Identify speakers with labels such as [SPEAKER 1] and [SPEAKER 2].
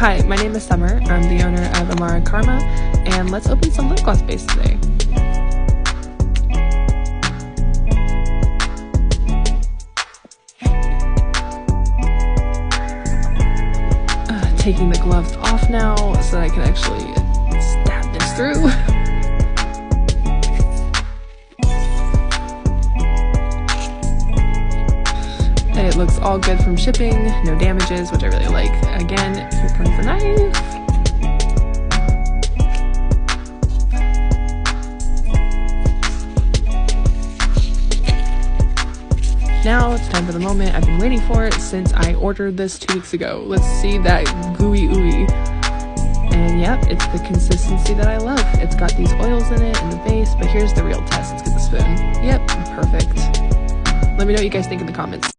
[SPEAKER 1] Hi, my name is Summer. I'm the owner of Amara Karma, and let's open some lip gloss base today. Taking the gloves off now so that I can actually stab this through. It looks all good from shipping, no damages, which I really like. Again, here comes the knife. Now it's time for the moment I've been waiting for since I ordered this 2 weeks ago. Let's see that gooey ooey. And yep, it's the consistency that I love. It's got these oils in it in the base, but here's the real test. Let's get the spoon. Yep, perfect. Let me know what you guys think in the comments.